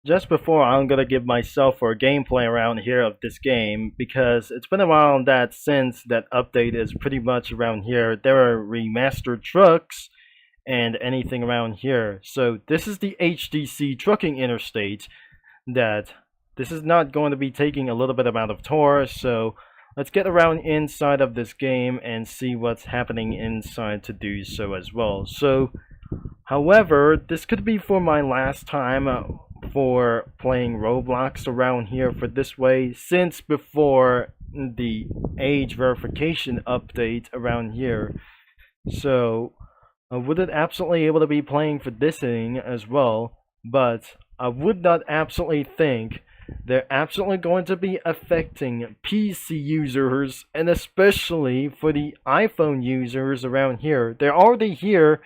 Just before I'm gonna give myself for a gameplay around here of this game, because it's been a while that since that update is pretty much around here. There are remastered trucks and anything around here. So this is the HDC Trucking Interstate. That this is not going to be taking a little bit amount of tour. So let's get around inside of this game and see what's happening inside to do so as well. So however, this could be for my last time for playing Roblox around here for this way, since before the age verification update around here. So I wouldn't absolutely able to be playing for this thing as well, but I would not absolutely think they're absolutely going to be affecting PC users, and especially for the iPhone users around here. They're already here,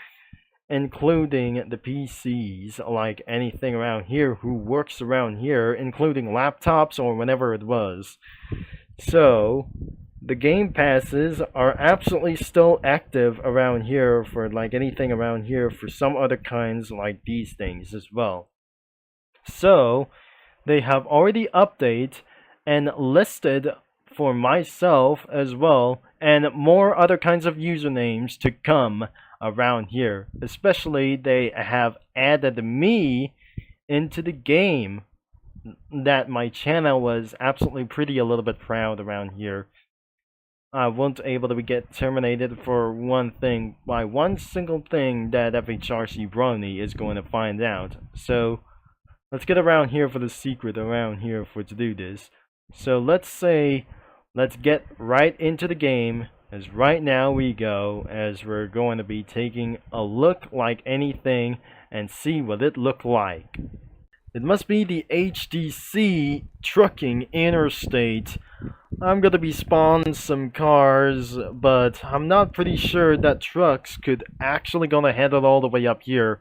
including the PCs, like anything around here who works around here, including laptops or whenever it was. So, the game passes are absolutely still active around here for like anything around here for some other kinds like these things as well. So, they have already updated and listed for myself as well, and more other kinds of usernames to come around here. Especially they have added me into the game, that my channel was absolutely pretty a little bit proud around here. I wasn't able to get terminated for one thing, by one single thing that FHRC Brony is going to find out. So let's get around here for the secret around here for to do this. So let's get right into the game, as right now we go, as we're going to be taking a look like anything and see what it looked like. It must be the HDC Trucking Interstate. I'm gonna be spawning some cars, but I'm not pretty sure that trucks could actually gonna head it all the way up here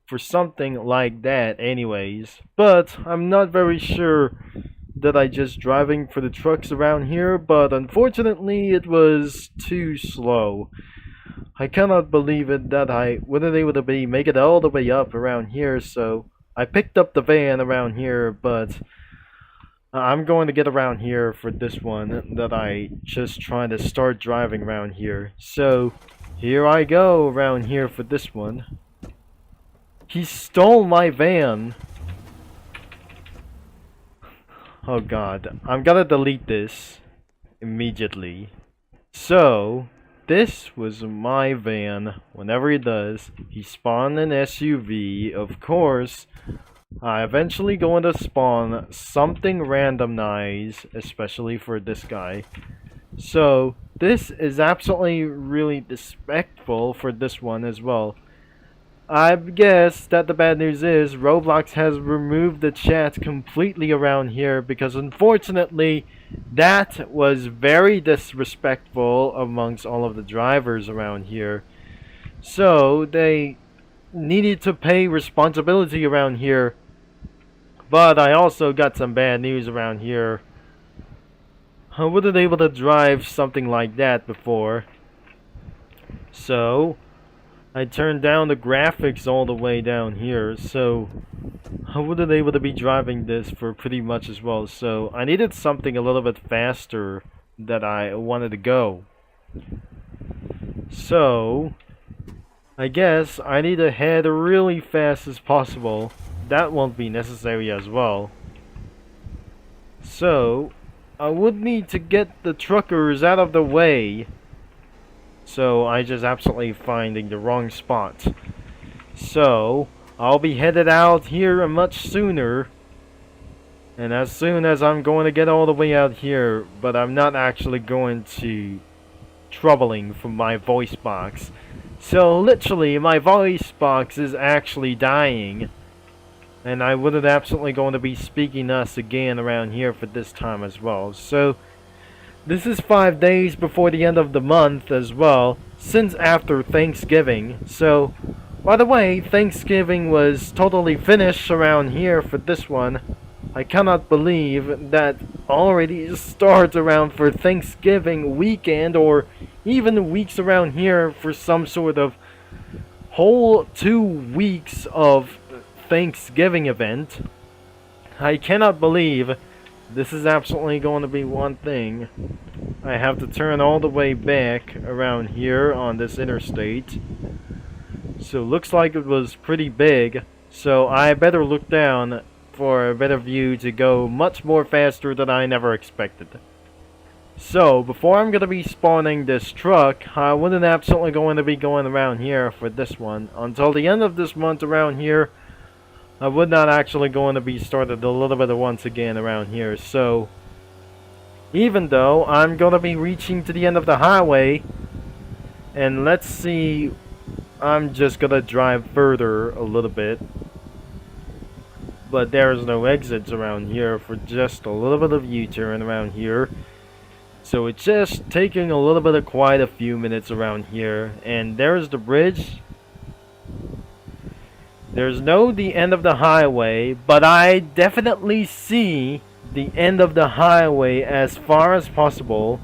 for something like that anyways. But I'm not very sure that I just driving for the trucks around here, but unfortunately it was too slow. I cannot believe it that I wasn't able to make it all the way up around here, so I picked up the van around here, but I'm going to get around here for this one that I just trying to start driving around here. So here I go around here for this one. He stole my van. Oh god, I'm gonna delete this immediately. So this was my van. Whenever he does, he spawned an SUV. Of course, I eventually going to spawn something randomized, especially for this guy. So this is absolutely really disrespectful for this one as well. I guess that the bad news is Roblox has removed the chat completely around here, because unfortunately that was very disrespectful amongst all of the drivers around here. So they needed to pay responsibility around here. But I also got some bad news around here. I wasn't able to drive something like that before. So I turned down the graphics all the way down here, so I wasn't able to be driving this for pretty much as well. So I needed something a little bit faster that I wanted to go. So I guess I need to head really fast as possible. That won't be necessary as well. So I would need to get the truckers out of the way. So I just absolutely finding the wrong spot. So I'll be headed out here much sooner. And as soon as I'm going to get all the way out here, but I'm not actually going to troubling from my voice box. So literally my voice box is actually dying. And I wouldn't absolutely going to be speaking us again around here for this time as well. So this is 5 days before the end of the month as well, since after Thanksgiving. So, by the way, Thanksgiving was totally finished around here for this one. I cannot believe that already starts around for Thanksgiving weekend, or even weeks around here for some sort of whole 2 weeks of Thanksgiving event. I cannot believe this is absolutely going to be one thing. I have to turn all the way back around here on this interstate. So looks like it was pretty big. So I better look down for a better view to go much more faster than I never expected. So before I'm going to be spawning this truck, I wasn't absolutely going to be going around here for this one. Until the end of this month around here, I would not actually going to be started a little bit once again around here. So even though I'm going to be reaching to the end of the highway, and let's see, I'm just going to drive further a little bit. But there's no exits around here for just a little bit of U-turn around here. So it's just taking a little bit of quite a few minutes around here. And there's the bridge. There's no the end of the highway, but I definitely see the end of the highway as far as possible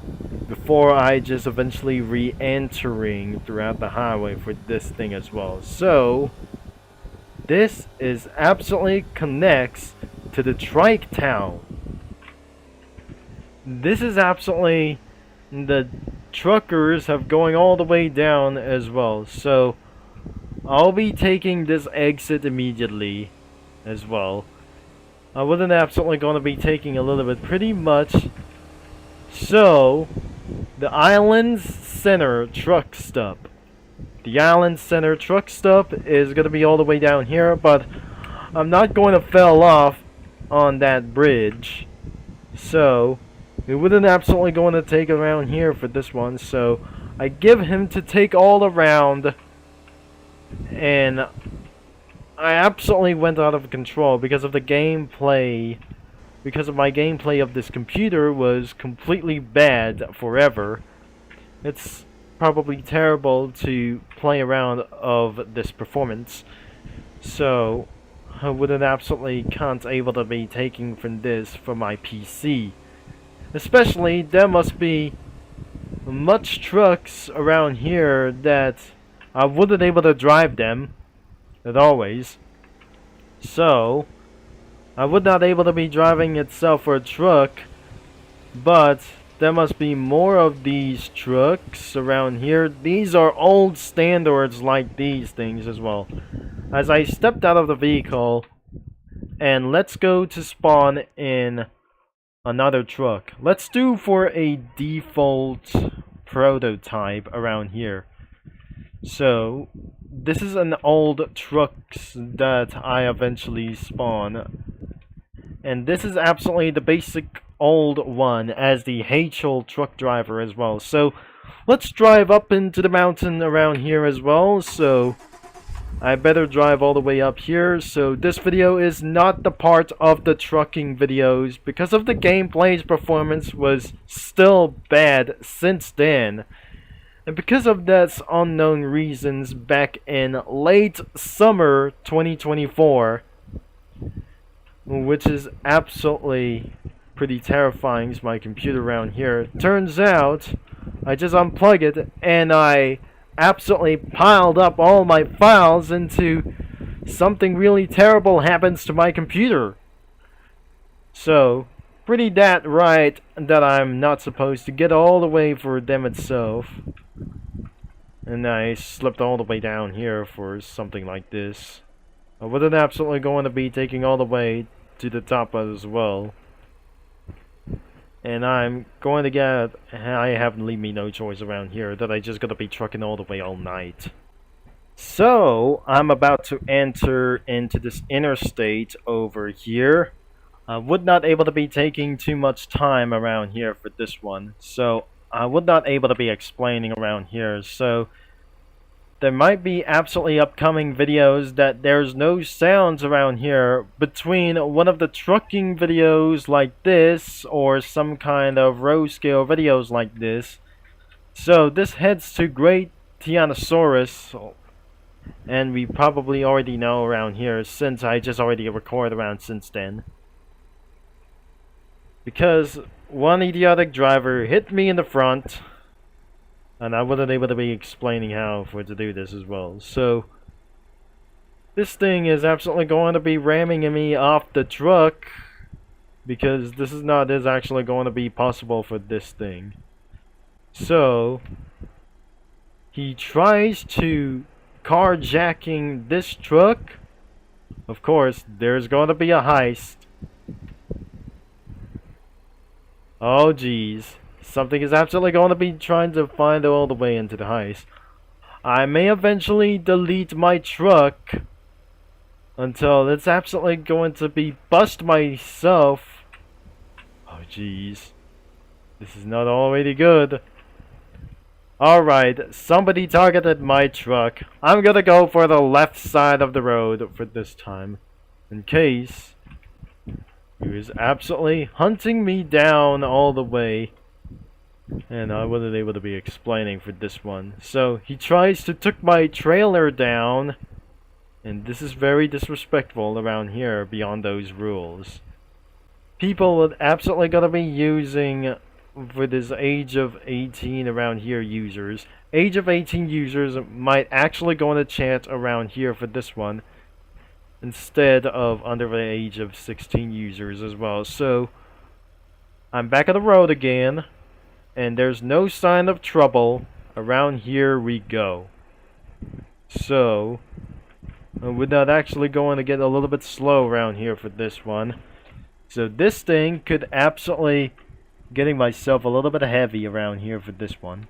before I just eventually re-entering throughout the highway for this thing as well. So this is absolutely connects to the trike town. This is absolutely, the truckers have going all the way down as well. So I'll be taking this exit immediately as well. I wasn't absolutely going to be taking a little bit pretty much. So the Island Center truck stop. The Island Center truck stop is going to be all the way down here, but I'm not going to fall off on that bridge. So we wouldn't absolutely going to take around here for this one. So I give him to take all around, and I absolutely went out of control because of the gameplay. Because of my gameplay of this computer was completely bad forever. It's probably terrible to play around of this performance. So I wouldn't absolutely can't able to be taking from this for my PC. Especially there must be much trucks around here that I wouldn't able to drive them as always. So I would not able to be driving itself for a truck, but there must be more of these trucks around here. These are old standards like these things as well. As I stepped out of the vehicle, and let's go to spawn in another truck. Let's do for a default prototype around here. So this is an old trucks that I eventually spawn, and this is absolutely the basic old one as the HL truck driver as well. So let's drive up into the mountain around here as well. So I better drive all the way up here. So this video is not the part of the trucking videos because of the gameplay's performance was still bad since then. And because of that unknown reasons back in late summer 2024, which is absolutely pretty terrifying, is my computer around here. Turns out I just unplugged it and I absolutely piled up all my files into something really terrible happens to my computer. So pretty that right that I'm not supposed to get all the way for them itself. And I slipped all the way down here for something like this. I wasn't absolutely going to be taking all the way to the top as well. And I'm going to get, I have leave me no choice around here that I just gotta be trucking all the way all night. So I'm about to enter into this interstate over here. I would not able to be taking too much time around here for this one. So I would not able to be explaining around here. So there might be absolutely upcoming videos that there's no sounds around here between one of the trucking videos like this or some kind of row scale videos like this. So this heads to Great Tyrannosaurus, and we probably already know around here since I just already recorded around since then. Because one idiotic driver hit me in the front, and I wasn't able to be explaining how for to do this as well. So this thing is absolutely going to be ramming me off the truck because this is actually going to be possible for this thing. So he tries to carjacking this truck. Of course, there's going to be a heist. Oh geez, something is absolutely going to be trying to find all the way into the heist. I may eventually delete my truck until it's absolutely going to be bust myself. Oh jeez, this is not already good. Alright, somebody targeted my truck. I'm gonna go for the left side of the road for this time, in case he was absolutely hunting me down all the way. And I wasn't able to be explaining for this one. So he tries to took my trailer down, and this is very disrespectful around here beyond those rules. People are absolutely gonna be using for this age of 18 around here users. Age of 18 users might actually go in the chat around here for this one, instead of under the age of 16 users as well. So I'm back on the road again, and there's no sign of trouble. Around here we go. So we're not actually going to get a little bit slow around here for this one. So this thing could absolutely getting myself a little bit heavy around here for this one.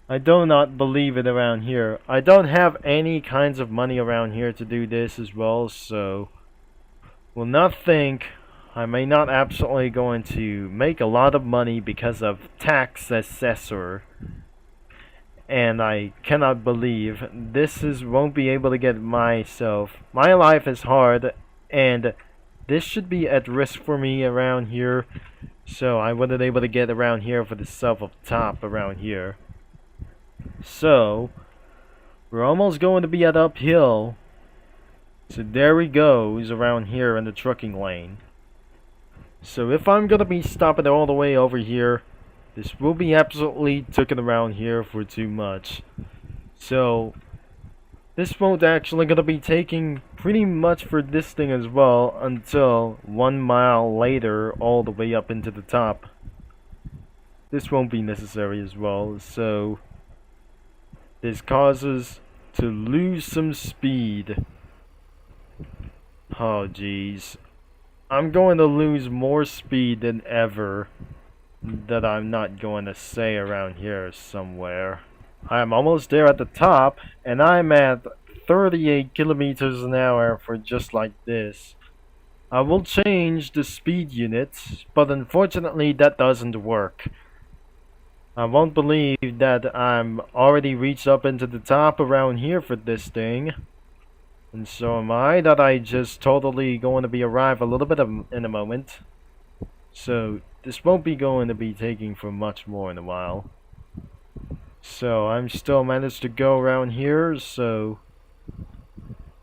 I do not believe it around here. I don't have any kinds of money around here to do this as well, so will not think I may not absolutely going to make a lot of money because of tax assessor. And I cannot believe this won't be able to get myself. My life is hard, and this should be at risk for me around here. So I wasn't able to get around here for the self up top around here. So we're almost going to be at uphill. So there he goes around here in the trucking lane. So if I'm gonna be stopping all the way over here, this will be absolutely taken around here for too much. So this won't actually gonna be taking pretty much for this thing as well until 1 mile later all the way up into the top. This won't be necessary as well, so this causes to lose some speed. Oh jeez. I'm going to lose more speed than ever that I'm not going to say around here somewhere. I'm almost there at the top, and I'm at 38 kilometers an hour for just like this. I will change the speed units, but unfortunately that doesn't work. I won't believe that I'm already reached up into the top around here for this thing. And so am I, that I just totally going to be arrive a little bit in a moment. So this won't be going to be taking for much more in a while. So I'm still managed to go around here, so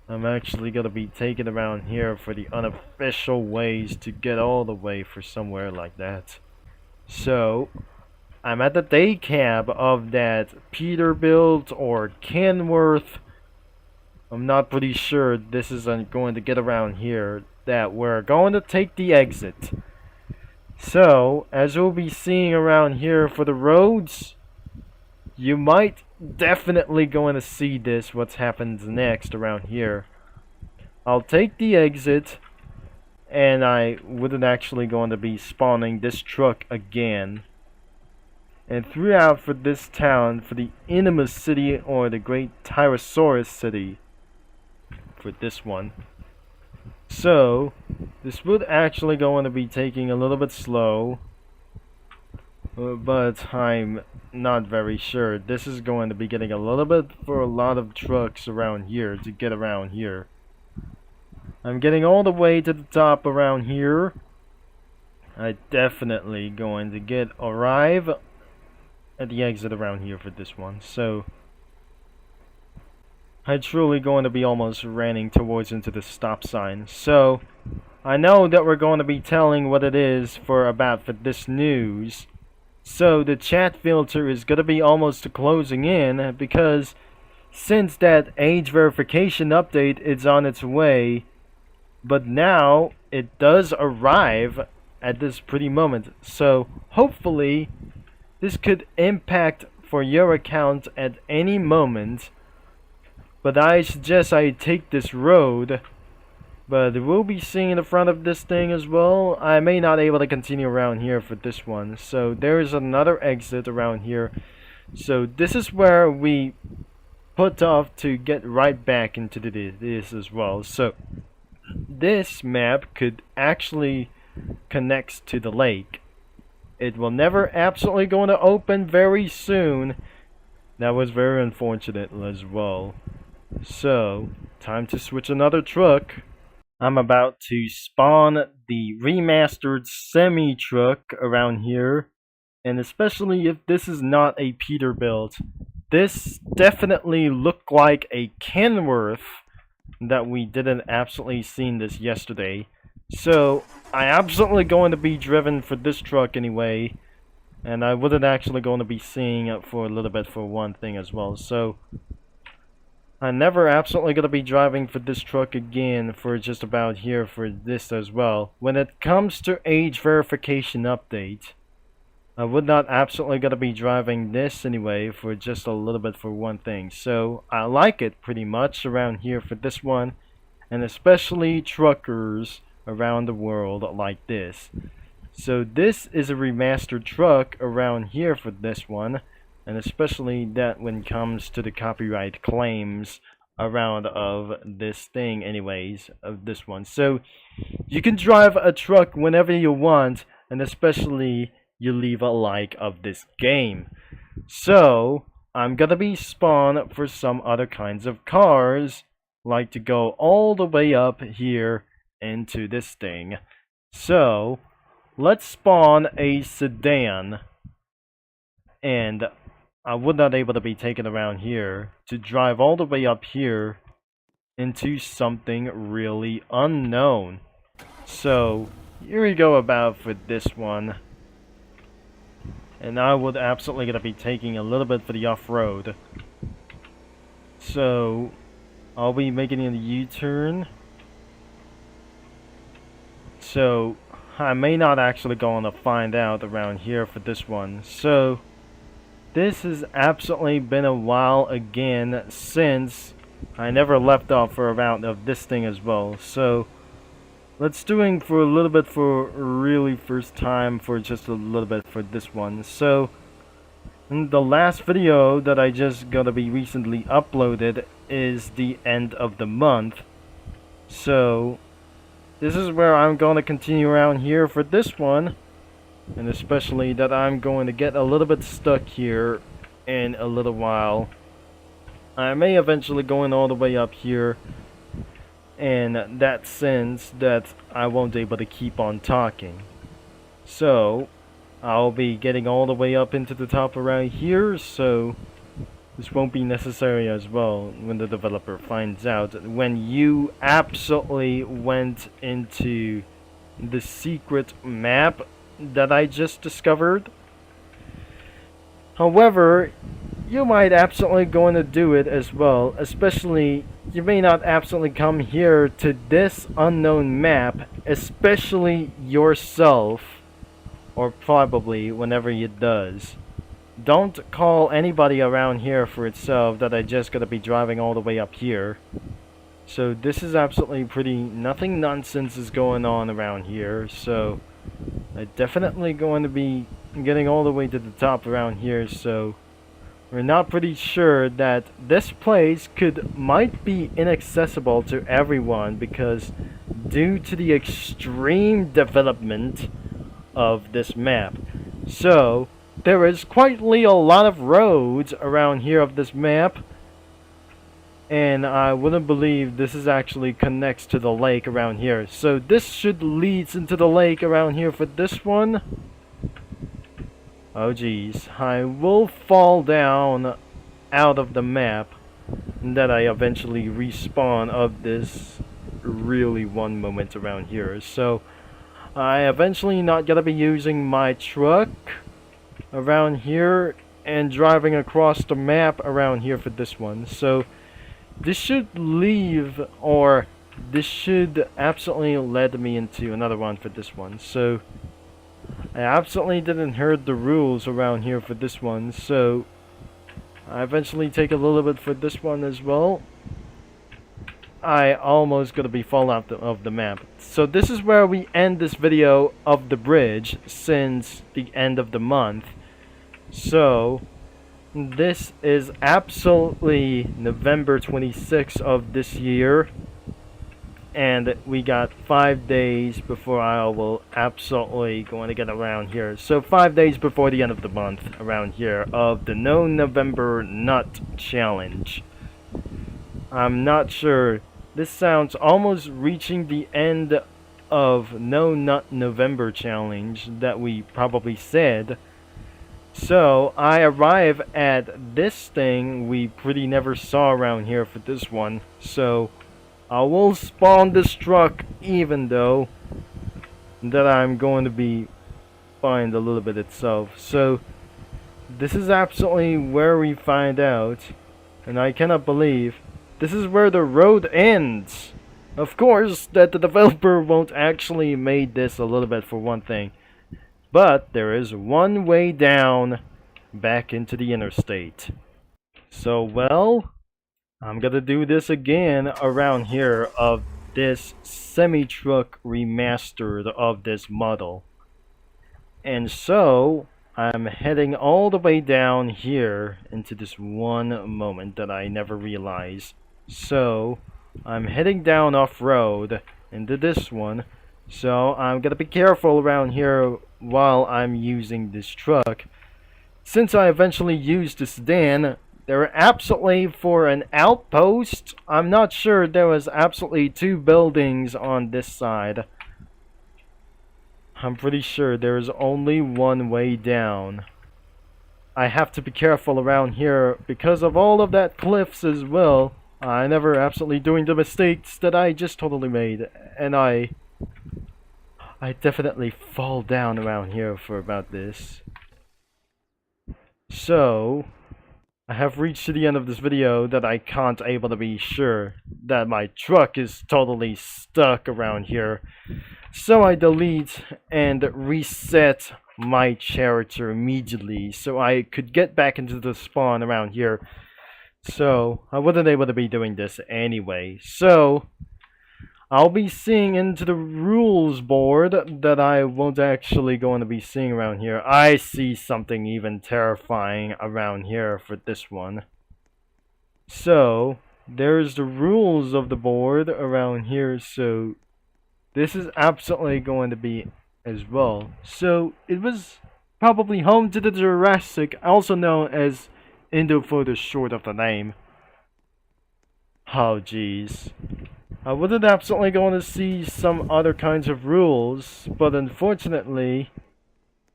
I'm actually going to be taking around here for the unofficial ways to get all the way for somewhere like that. So I'm at the day cab of that Peterbilt or Kenworth. I'm not pretty sure this isn't going to get around here, that we're going to take the exit. So, as you'll be seeing around here for the roads, you might definitely going to see this, what happens next around here. I'll take the exit, and I wouldn't actually going to be spawning this truck again. And throughout for this town, for the Inimus City or the Great Tyrannosaurus City, for this one. So this would actually going to be taking a little bit slow, but I'm not very sure. This is going to be getting a little bit for a lot of trucks around here to get around here. I'm getting all the way to the top around here. I definitely going to arrive at the exit around here for this one. So I truly going to be almost running towards into the stop sign. So I know that we're going to be telling what it is for this news. So the chat filter is going to be almost closing in, because since that age verification update is on its way, but now it does arrive at this pretty moment. So hopefully this could impact for your account at any moment. But I suggest I take this road. But we'll be seeing the front of this thing as well. I may not able to continue around here for this one. So there is another exit around here. So this is where we put off to get right back into this as well. So this map could actually connect to the lake. It will never absolutely going to open very soon. That was very unfortunate as well. So time to switch another truck. I'm about to spawn the remastered semi-truck around here, and especially if this is not a Peterbilt. This definitely looked like a Kenworth that we didn't absolutely seen this yesterday. So I absolutely going to be driven for this truck anyway, and I wasn't actually going to be seeing it for a little bit for one thing as well. So I'm never absolutely going to be driving for this truck again for just about here for this as well. When it comes to age verification update, I would not absolutely going to be driving this anyway for just a little bit for one thing. So I like it pretty much around here for this one, and especially truckers around the world like this. So this is a remastered truck around here for this one. And especially that when it comes to the copyright claims around of this thing anyways, of this one. So you can drive a truck whenever you want, and especially you leave a like of this game. So I'm gonna be spawned for some other kinds of cars, like to go all the way up here into this thing. So let's spawn a sedan, and I would not able to be taken around here to drive all the way up here into something really unknown. So here we go about for this one. And I would absolutely gonna be taking a little bit for the off-road. So I'll be making a U-turn. So I may not actually going to find out around here for this one. So this has absolutely been a while again since I never left off for a round of this thing as well. So let's doing for a little bit for really first time for just a little bit for this one. So in the last video that I just gonna be recently uploaded is the end of the month. So this is where I'm gonna continue around here for this one. And especially that I'm going to get a little bit stuck here in a little while. I may eventually go in all the way up here, in that sense that I won't be able to keep on talking. So I'll be getting all the way up into the top around here, so this won't be necessary as well when the developer finds out when you absolutely went into the secret map that I just discovered. However, you might absolutely going to do it as well, especially you may not absolutely come here to this unknown map, especially yourself, or probably whenever it does. Don't call anybody around here for itself that I just gotta be driving all the way up here. So this is absolutely pretty, nothing nonsense is going on around here, so I'm definitely going to be getting all the way to the top around here, so we're not pretty sure that this place might be inaccessible to everyone because due to the extreme development of this map. So there is quietly a lot of roads around here of this map, and I wouldn't believe this is actually connects to the lake around here. So this should leads into the lake around here for this one. Oh geez, I will fall down out of the map, and then I eventually respawn of this really one moment around here. So I eventually not gonna be using my truck around here and driving across the map around here for this one. So this should leave or this should absolutely lead me into another one for this one. So I absolutely didn't heard the rules around here for this one, so I eventually take a little bit for this one as well. I almost gonna be falling out of the map. So this is where we end this video of the bridge since the end of the month. So this is absolutely November 26th of this year, and we got 5 days before I will absolutely going to get around here. So 5 days before the end of the month around here of the No November Nut Challenge. I'm not sure. This sounds almost reaching the end of No Nut November Challenge that we probably said. So I arrive at this thing we pretty never saw around here for this one. So I will spawn this truck even though that I'm going to be find a little bit itself. So this is absolutely where we find out, and I cannot believe this is where the road ends. Of course that the developer won't actually made this a little bit for one thing. But there is one way down back into the interstate. So, well, I'm gonna do this again around here of this semi-truck remastered of this model. And so, I'm heading all the way down here into this one moment that I never realized. So, I'm heading down off-road into this one. So, I'm gonna be careful around here while I'm using this truck. Since I eventually used the sedan, there were absolutely for an outpost. I'm not sure there was absolutely 2 buildings on this side. I'm pretty sure there's only one way down. I have to be careful around here because of all of that cliffs as well. I never absolutely doing the mistakes that I just totally made, and I definitely fall down around here for about this. So, I have reached to the end of this video that I can't able to be sure that my truck is totally stuck around here. So I delete and reset my character immediately so I could get back into the spawn around here. So, I wasn't able to be doing this anyway. So, I'll be seeing into the rules board that I won't actually going to be seeing around here. I see something even terrifying around here for this one. So, there's the rules of the board around here, so this is absolutely going to be as well. So, it was probably home to the Jurassic, also known as Indo for the short of the name. Oh, jeez. I wasn't absolutely going to see some other kinds of rules, but unfortunately,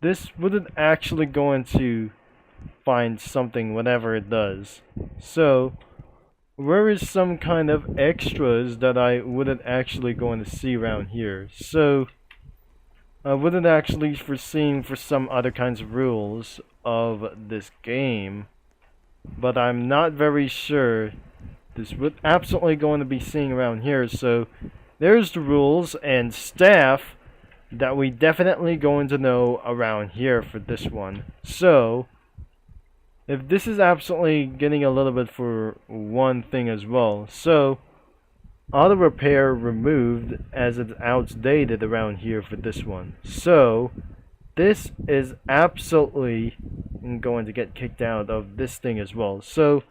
this wouldn't actually going to find something whenever it does. So, where is some kind of extras that I wouldn't actually going to see around here? So, I wouldn't actually foreseen for some other kinds of rules of this game, but I'm not very sure this would absolutely going to be seeing around here. So there's the rules and staff that we definitely going to know around here for this one. So if this is absolutely getting a little bit for one thing as well. So auto repair removed as it's outdated around here for this one. So this is absolutely going to get kicked out of this thing as well. So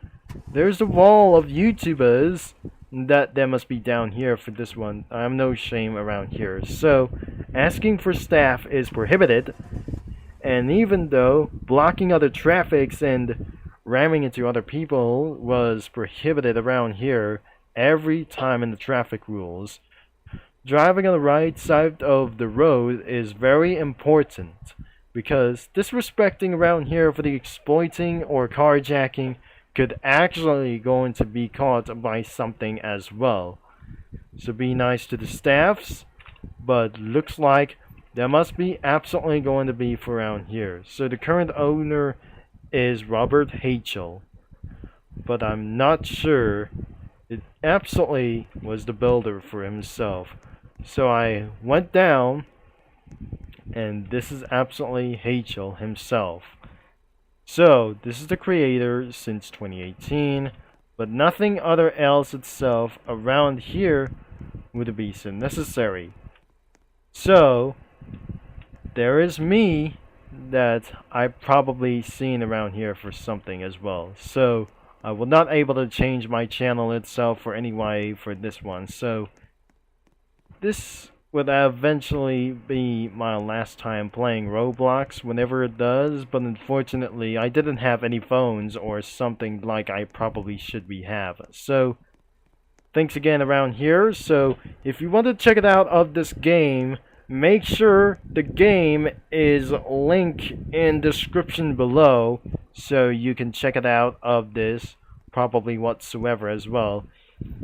there's a wall of YouTubers that there must be down here for this one. I have no shame around here. So asking for staff is prohibited, and even though blocking other traffics and ramming into other people was prohibited around here every time in the traffic rules, driving on the right side of the road is very important, because disrespecting around here for the exploiting or carjacking could actually going to be caught by something as well. So be nice to the staffs, but looks like there must be absolutely going to be for around here. So the current owner is Robert Hachel, but I'm not sure It absolutely was the builder for himself. So I went down, and this is absolutely Hachel himself. So this is the creator since 2018, but nothing other else itself around here would be so necessary. So there is me that I've probably seen around here for something as well. So I will not able to change my channel itself for any way for this one. So this would eventually be my last time playing Roblox whenever it does, but unfortunately I didn't have any phones or something like I probably should be have. So thanks again around here. So if you want to check it out of this game, make sure the game is linked in description below so you can check it out of this probably whatsoever as well.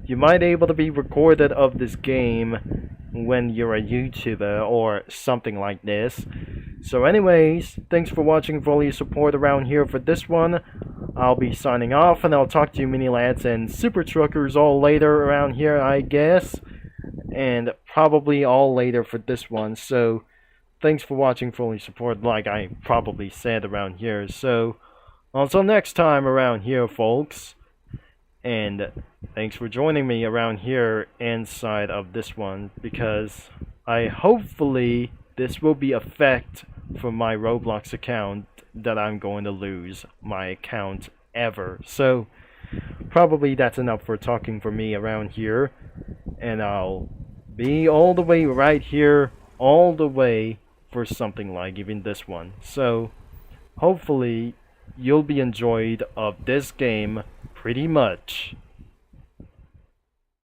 You might able to be recorded of this game when you're a YouTuber or something like this. So anyways, thanks for watching, for all your support around here for this one. I'll be signing off, and I'll talk to you mini lads and super truckers all later around here, I guess. And probably all later for this one. So thanks for watching, for all your support, like I probably said around here. So until next time around here, folks. And thanks for joining me around here inside of this one, because I hopefully this will be effect for my Roblox account that I'm going to lose my account ever. So probably that's enough for talking for me around here, and I'll be all the way right here all the way for something like even this one. So hopefully you'll be enjoyed of this game pretty much.